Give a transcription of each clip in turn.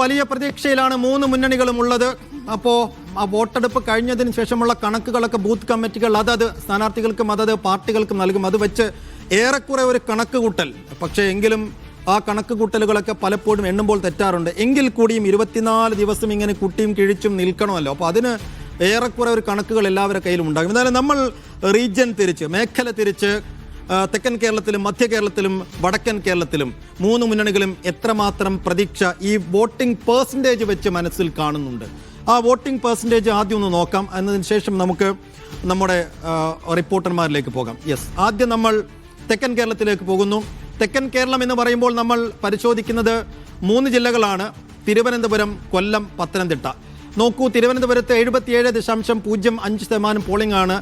വലിയ പ്രതീക്ഷയിലാണ് മൂന്ന് മുന്നണികളും ഉള്ളത്. അപ്പോൾ ആ വോട്ടെടുപ്പ് കഴിഞ്ഞതിന് ശേഷമുള്ള കണക്കുകളൊക്കെ ബൂത്ത് കമ്മിറ്റികൾ അതത് സ്ഥാനാർത്ഥികൾക്കും അതത് പാർട്ടികൾക്കും നൽകും. അത് വെച്ച് ഏറെക്കുറെ ഒരു കണക്ക് കൂട്ടൽ, പക്ഷേ എങ്കിലും ആ കണക്ക് കൂട്ടലുകളൊക്കെ പലപ്പോഴും എണ്ണുമ്പോൾ തെറ്റാറുണ്ട്. എങ്കിൽ കൂടിയും 24 ദിവസം ഇങ്ങനെ കുട്ടിയും കിഴിച്ചും നിൽക്കണമല്ലോ. അപ്പോൾ അതിന് ഏറെക്കുറെ ഒരു കണക്കുകൾ എല്ലാവരുടെ കയ്യിലും ഉണ്ടാകും. എന്നാലും നമ്മൾ റീജിയൻ തിരിച്ച്, മേഖല തിരിച്ച് തെക്കൻ കേരളത്തിലും മധ്യ കേരളത്തിലും വടക്കൻ കേരളത്തിലും മൂന്ന് മുന്നണികളും എത്രമാത്രം പ്രതീക്ഷ ഈ വോട്ടിംഗ് പേഴ്സൻറ്റേജ് വെച്ച് മനസ്സിൽ കാണുന്നുണ്ട്. ആ വോട്ടിംഗ് പേഴ്സൻറ്റേജ് ആദ്യം ഒന്ന് നോക്കാം. അതിന് ശേഷം നമുക്ക് നമ്മുടെ റിപ്പോർട്ടർമാരിലേക്ക് പോകാം. ആദ്യം നമ്മൾ തെക്കൻ കേരളത്തിലേക്ക് പോകുന്നു. തെക്കൻ കേരളം എന്ന് പറയുമ്പോൾ നമ്മൾ പരിശോധിക്കുന്നത് 3 ജില്ലകളാണ്: തിരുവനന്തപുരം, കൊല്ലം, പത്തനംതിട്ട. നോക്കൂ, തിരുവനന്തപുരത്ത് 77.05% പോളിംഗ് ആണ്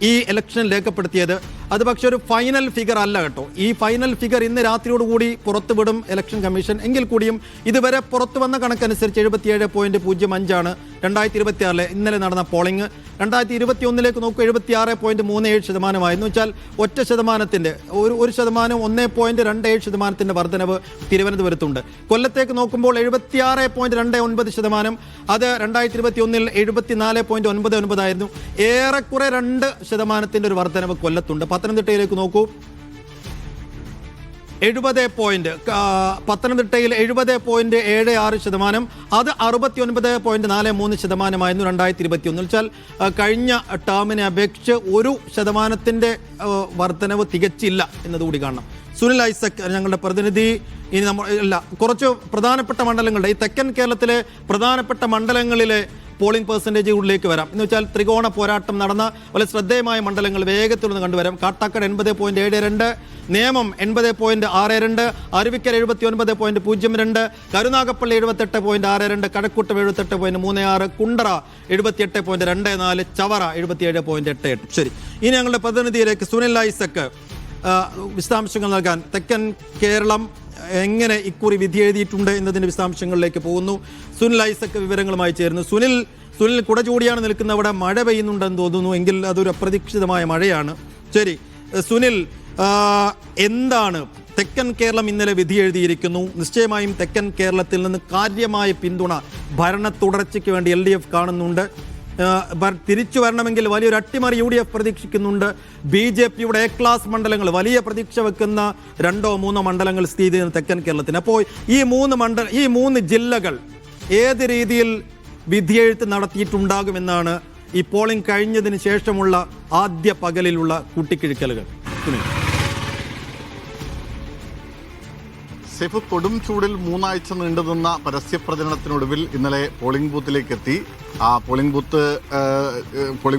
ഈ ഇലക്ഷനിൽ രേഖപ്പെടുത്തിയത്. അത് പക്ഷേ ഒരു ഫൈനൽ ഫിഗർ അല്ല കേട്ടോ. ഈ ഫൈനൽ ഫിഗർ ഇന്ന് രാത്രിയോടുകൂടി പുറത്തുവിടും ഇലക്ഷൻ കമ്മീഷൻ. എങ്കിൽ കൂടിയും ഇതുവരെ പുറത്തു വന്ന കണക്കനുസരിച്ച് 77.05 2026 ഇന്നലെ നടന്ന പോളിംഗ്. 2021 നോക്കൂ, 76.37% എന്ന് വെച്ചാൽ ഒറ്റ ശതമാനത്തിൻ്റെ ഒരു ശതമാനം 1.27% വർധനവ് തിരുവനന്തപുരത്തുണ്ട്. കൊല്ലത്തേക്ക് നോക്കുമ്പോൾ 76.29%, അത് 2021 74.99 ആയിരുന്നു. ഏറെക്കുറെ 2% ഒരു വർധനവ് കൊല്ലത്തുണ്ട്. പത്തനംതിട്ടയിലേക്ക് നോക്കൂ, 70 പത്തനംതിട്ടയിൽ 70.76%, അത് 69.43% 2021. വെച്ചാൽ കഴിഞ്ഞ ടേമിനെ അപേക്ഷിച്ച് 1% വർധനവ് തികച്ചില്ല എന്നതുകൂടി കാണണം. സുനിൽ ഐസക് ഞങ്ങളുടെ പ്രതിനിധി. ഇനി നമ്മൾ കുറച്ച് പ്രധാനപ്പെട്ട മണ്ഡലങ്ങളുടെ, ഈ തെക്കൻ കേരളത്തിലെ പ്രധാനപ്പെട്ട മണ്ഡലങ്ങളിലെ പോളിംഗ് പെർസെൻറ്റേജുകളിലേക്ക് വരാം. എന്ന് വെച്ചാൽ ത്രികോണ പോരാട്ടം നടന്ന വളരെ ശ്രദ്ധേയമായ മണ്ഡലങ്ങൾ വേഗത്തിലൊന്ന് കണ്ടുവരാം. കാട്ടാക്കട 80.72, നേമം 80.62, അരുവിക്കര 79.02, കരുനാഗപ്പള്ളി 78.62, കഴക്കൂട്ടം 78.36, കുണ്ടറ 78.24, ചവറ 77.88. ശരി, ഇനി ഞങ്ങളുടെ പ്രതിനിധിയിലേക്ക് സുനിൽ ഐസക് വിശദാംശങ്ങൾ നൽകാൻ. തെക്കൻ കേരളം എങ്ങനെ ഇക്കുറി വിധി എഴുതിയിട്ടുണ്ട് എന്നതിൻ്റെ വിശദാംശങ്ങളിലേക്ക് പോകുന്നു. സുനിൽ ഐസക് വിവരങ്ങളുമായി ചേരുന്നു. സുനിൽ കുട ചൂടിയാണ് നിൽക്കുന്ന. അവിടെ മഴ പെയ്യുന്നുണ്ടെന്ന് തോന്നുന്നു, എങ്കിൽ അതൊരു അപ്രതീക്ഷിതമായ മഴയാണ്. ശരി സുനിൽ, എന്താണ് തെക്കൻ കേരളം ഇന്നലെ വിധി എഴുതിയിരിക്കുന്നു? നിശ്ചയമായും തെക്കൻ കേരളത്തിൽ നിന്ന് കാര്യമായ പിന്തുണ ഭരണ തുടർച്ചയ്ക്ക് വേണ്ടി LDF കാണുന്നുണ്ട്. തിരിച്ചു വരണമെങ്കിൽ വലിയൊരു അട്ടിമറി UDF പ്രതീക്ഷിക്കുന്നുണ്ട്. BJPയുടെ A ക്ലാസ് മണ്ഡലങ്ങൾ, വലിയ പ്രതീക്ഷ വെക്കുന്ന 2-3 മണ്ഡലങ്ങൾ സ്ഥിതി ചെയ്യുന്ന തെക്കൻ കേരളത്തിന്. അപ്പോൾ ഈ 3 ജില്ലകൾ ഏത് രീതിയിൽ വിധിയെഴുത്ത് നടത്തിയിട്ടുണ്ടാകുമെന്നാണ് ഈ പോളിംഗ് കഴിഞ്ഞതിന് ശേഷമുള്ള ആദ്യ പകലിലുള്ള കൂട്ടിക്കിഴിക്കലുകൾ? സെയ്ഫ്, കൊടും ചൂടിൽ 3 ആഴ്ച നീണ്ടുനിന്ന പരസ്യപ്രചരണത്തിനൊടുവിൽ ഇന്നലെ പോളിംഗ് ബൂത്തിലേക്ക് എത്തി. ആ പോളിംഗ്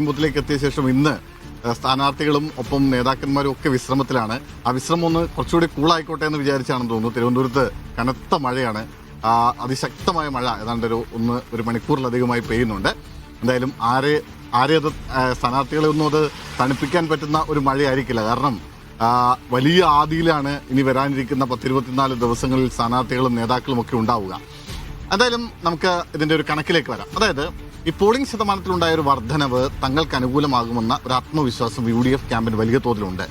ബൂത്തിലേക്ക് എത്തിയ ശേഷം ഇന്ന് സ്ഥാനാർത്ഥികളും ഒപ്പം നേതാക്കന്മാരും ഒക്കെ വിശ്രമത്തിലാണ്. ആ വിശ്രമം ഒന്ന് കുറച്ചുകൂടി കൂളായിക്കോട്ടെ എന്ന് വിചാരിച്ചാണെന്ന് തോന്നുന്നു. തിരുവനന്തപുരത്ത് കനത്ത മഴയാണ്, അതിശക്തമായ മഴ ഏതാണ്ട് ഒരു മണിക്കൂറിലധികമായി പെയ്യുന്നുണ്ട്. എന്തായാലും ആരെയത് സ്ഥാനാർത്ഥികളെ ഒന്നും അത് തണുപ്പിക്കാൻ പറ്റുന്ന ഒരു മഴയായിരിക്കില്ല. കാരണം വലിയ ആദിയിലാണ് ഇനി വരാനിരിക്കുന്ന 10-24 ദിവസങ്ങളിൽ സ്ഥാനാർത്ഥികളും നേതാക്കളും ഒക്കെ ഉണ്ടാവുക. എന്തായാലും നമുക്ക് ഇതിൻ്റെ ഒരു കണക്കിലേക്ക് വരാം. അതായത് ഈ പോളിംഗ് ശതമാനത്തിലുണ്ടായ ഒരു വർധനവ് തങ്ങൾക്ക് അനുകൂലമാകുമെന്ന ഒരു ആത്മവിശ്വാസം UDF ക്യാമ്പിന് വലിയ തോതിലുണ്ട്.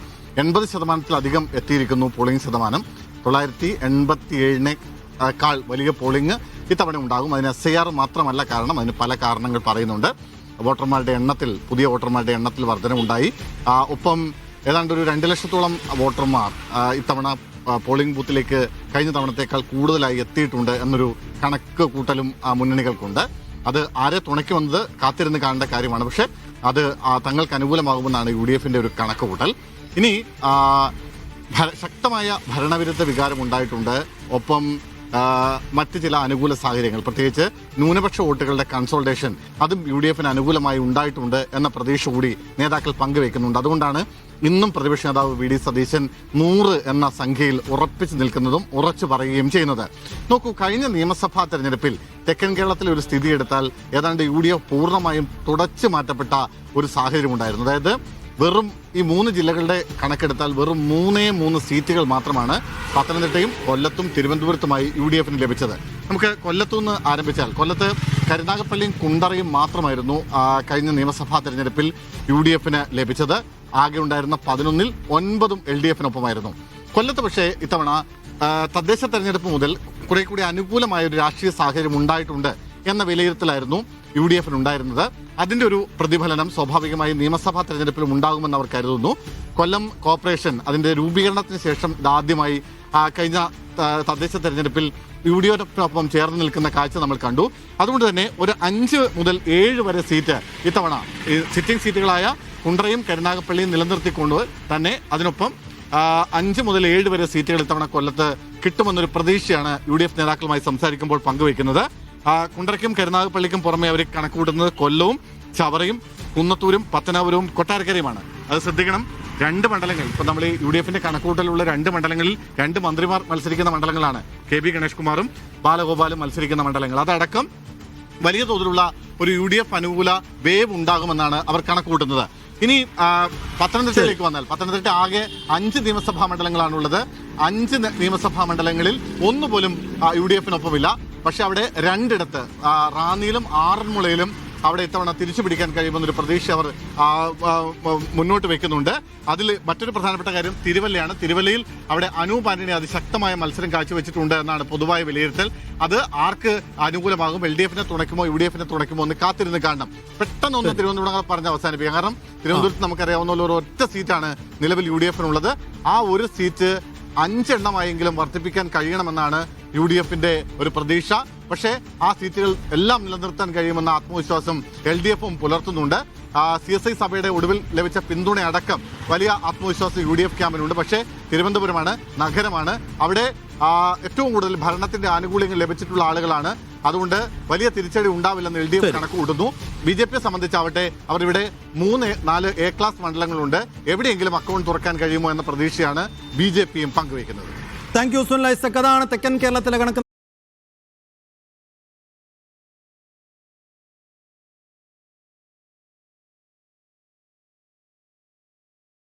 80%-ലധികം എത്തിയിരിക്കുന്നു പോളിംഗ് ശതമാനം. 987-നേക്കാൾ വലിയ പോളിംഗ് ഇത്തവണ ഉണ്ടാകും. അതിന് SIR മാത്രമല്ല കാരണം, അതിന് പല കാരണങ്ങൾ പറയുന്നുണ്ട്. പുതിയ വോട്ടർമാരുടെ എണ്ണത്തിൽ വർധനവുണ്ടായി. ഒപ്പം ഏതാണ്ട് ഒരു 2 ലക്ഷത്തോളം വോട്ടർമാർ ഇത്തവണ പോളിംഗ് ബൂത്തിലേക്ക് കഴിഞ്ഞ തവണത്തേക്കാൾ കൂടുതലായി എത്തിയിട്ടുണ്ട് എന്നൊരു കണക്ക് കൂട്ടലും മുന്നണികൾക്കുണ്ട്. അത് ആരെ തുണയ്ക്കുമെന്നത് കാത്തിരുന്ന് കാണേണ്ട കാര്യമാണ്. പക്ഷേ അത് തങ്ങൾക്ക് അനുകൂലമാകുമെന്നാണ് UDFന്റെ ഒരു കണക്ക് കൂട്ടൽ. ഇനി ശക്തമായ ഭരണവിരുദ്ധ വികാരം ഉണ്ടായിട്ടുണ്ട്. ഒപ്പം മറ്റ് ചില അനുകൂല സാഹചര്യങ്ങൾ, പ്രത്യേകിച്ച് ന്യൂനപക്ഷ വോട്ടുകളുടെ കൺസോൾട്ടേഷൻ, അതും UDFന് അനുകൂലമായി ഉണ്ടായിട്ടുണ്ട് എന്ന പ്രതീക്ഷ കൂടി നേതാക്കൾ പങ്കുവയ്ക്കുന്നുണ്ട്. അതുകൊണ്ടാണ് ഇന്നും പ്രതിപക്ഷ നേതാവ് VD സതീശൻ 100 എന്ന സംഖ്യയിൽ ഉറപ്പിച്ചു നിൽക്കുന്നതും ഉറച്ചു പറയുകയും ചെയ്യുന്നത്. നോക്കൂ, കഴിഞ്ഞ നിയമസഭാ തെരഞ്ഞെടുപ്പിൽ തെക്കൻ കേരളത്തിലെ ഒരു സ്ഥിതി എടുത്താൽ ഏതാണ്ട് UDF പൂർണ്ണമായും തുടച്ചു മാറ്റപ്പെട്ട ഒരു സാഹചര്യം ഉണ്ടായിരുന്നു. അതായത് വെറും ഈ 3 ജില്ലകളുടെ കണക്കെടുത്താൽ വെറും 3 സീറ്റുകൾ മാത്രമാണ് പത്തനംതിട്ടയും കൊല്ലത്തും തിരുവനന്തപുരത്തുമായി UDFന് ലഭിച്ചത്. നമുക്ക് കൊല്ലത്തുനിന്ന് ആരംഭിച്ചാൽ, കൊല്ലത്ത് കരുനാഗപ്പള്ളിയും കുണ്ടറയും മാത്രമായിരുന്നു കഴിഞ്ഞ നിയമസഭാ തെരഞ്ഞെടുപ്പിൽ UDFന് ലഭിച്ചത്. ആകെ ഉണ്ടായിരുന്ന 11-ൽ 9 LDFനൊപ്പമായിരുന്നു. കൊല്ലത്ത് പക്ഷേ ഇത്തവണ തദ്ദേശ തെരഞ്ഞെടുപ്പ് മുതൽ കുറെ കൂടി അനുകൂലമായ ഒരു രാഷ്ട്രീയ സാഹചര്യം ഉണ്ടായിട്ടുണ്ട് എന്ന വിലയിരുത്തലായിരുന്നു UDF ഉണ്ടായിരുന്നത്. അതിന്റെ ഒരു പ്രതിഫലനം സ്വാഭാവികമായും നിയമസഭാ തെരഞ്ഞെടുപ്പിലും ഉണ്ടാകുമെന്ന് അവർ കരുതുന്നു. കൊല്ലം കോർപ്പറേഷൻ അതിന്റെ രൂപീകരണത്തിന് ശേഷം ഇതാദ്യമായി കഴിഞ്ഞ തദ്ദേശ തെരഞ്ഞെടുപ്പിൽ UDF ചേർന്ന് നിൽക്കുന്ന കാഴ്ച നമ്മൾ കണ്ടു. അതുകൊണ്ട് തന്നെ ഒരു 5 മുതൽ 7 വരെ സീറ്റ് ഇത്തവണ സിറ്റിംഗ് സീറ്റുകളായ കുണ്ടറയും കരുനാഗപ്പള്ളിയും നിലനിർത്തിക്കൊണ്ട് തന്നെ അതിനൊപ്പം 5 മുതൽ 7 വരെ സീറ്റുകൾ ഇത്തവണ കൊല്ലത്ത് കിട്ടുമെന്നൊരു പ്രതീക്ഷയാണ് UDF നേതാക്കളുമായി സംസാരിക്കുമ്പോൾ പങ്കുവയ്ക്കുന്നത്. കുണ്ടറയ്ക്കും കരുനാഗപ്പള്ളിക്കും പുറമെ അവർ കണക്കുകൂട്ടുന്നത് കൊല്ലവും ചവറയും കുന്നത്തൂരും പത്തനാപുരവും കൊട്ടാരക്കരയുമാണ്. അത് ശ്രദ്ധിക്കണം. 2 മണ്ഡലങ്ങൾ ഇപ്പൊ നമ്മൾ ഈ UDF കണക്കൂട്ടലുള്ള 2 മണ്ഡലങ്ങളിൽ 2 മന്ത്രിമാർ മത്സരിക്കുന്ന മണ്ഡലങ്ങളാണ്. KB ഗണേഷ് കുമാറും ബാലഗോപാലും മത്സരിക്കുന്ന മണ്ഡലങ്ങൾ. അതടക്കം വലിയ തോതിലുള്ള ഒരു UDF അനുകൂല വേവ് ഉണ്ടാകുമെന്നാണ് അവർ കണക്കുകൂട്ടുന്നത്. ഇനി പത്തനംതിട്ടയിലേക്ക് വന്നാൽ പത്തനംതിട്ട ആകെ 5 നിയമസഭാ മണ്ഡലങ്ങളാണുള്ളത്. 5 നിയമസഭാ മണ്ഡലങ്ങളിൽ ഒന്നുപോലും UDF-നൊപ്പമില്ല. പക്ഷെ അവിടെ 2 ഇടത്ത് റാന്നിയിലും ആറന്മുളയിലും അവിടെ ഇത്തവണ തിരിച്ചു പിടിക്കാൻ കഴിയുമെന്നൊരു പ്രതീക്ഷ അവർ മുന്നോട്ട് വെക്കുന്നുണ്ട്. അതിൽ മറ്റൊരു പ്രധാനപ്പെട്ട കാര്യം തിരുവല്ലയാണ്. തിരുവല്ലയിൽ അവിടെ അനൂപ് ആന്റണി അതിശക്തമായ മത്സരം കാഴ്ചവെച്ചിട്ടുണ്ട് എന്നാണ് പൊതുവായ വിലയിരുത്തൽ. അത് ആർക്ക് അനുകൂലമാകും, LDF-നെ തുണയ്ക്കുമോ UDF-നെ തുണയ്ക്കുമോ എന്ന് കാത്തിരുന്ന് കാണണം. പെട്ടെന്നൊന്ന് തിരുവനന്തപുരം പറഞ്ഞ് അവസാനിപ്പിക്കുക. കാരണം തിരുവനന്തപുരത്ത് നമുക്കറിയാവുന്ന ഒരു ഒറ്റ സീറ്റാണ് നിലവിൽ UDF-നുള്ളത്. ആ ഒരു സീറ്റ് 5 എണ്ണമായെങ്കിലും വർദ്ധിപ്പിക്കാൻ കഴിയണമെന്നാണ് UDF-ന്റെ ഒരു പ്രതീക്ഷ. പക്ഷേ ആ സീറ്റുകൾ എല്ലാം നിലനിർത്താൻ കഴിയുമെന്ന ആത്മവിശ്വാസം LDF-ഉം പുലർത്തുന്നുണ്ട്. CSI സഭയുടെ ഒടുവിൽ ലഭിച്ച പിന്തുണ അടക്കം വലിയ ആത്മവിശ്വാസം UDF ക്യാമ്പിനുണ്ട്. പക്ഷേ തിരുവനന്തപുരമാണ്, നഗരമാണ്. അവിടെ ഏറ്റവും കൂടുതൽ ഭരണത്തിന്റെ ആനുകൂല്യങ്ങൾ ലഭിച്ചിട്ടുള്ള ആളുകളാണ്. അതുകൊണ്ട് വലിയ തിരിച്ചടി ഉണ്ടാവില്ലെന്ന് LDF കണക്കുകൂട്ടുന്നു. BJP-യെ സംബന്ധിച്ചാവട്ടെ അവർ ഇവിടെ 3-4 A ക്ലാസ് മണ്ഡലങ്ങളുണ്ട്. എവിടെയെങ്കിലും അക്കൗണ്ട് തുറക്കാൻ കഴിയുമോ എന്ന പ്രതീക്ഷയാണ് BJP-യും പങ്കുവയ്ക്കുന്നത്. Thank you Sunil Isaac. അതാണ് തെക്കൻ കേരളത്തിലെ കണക്ക്.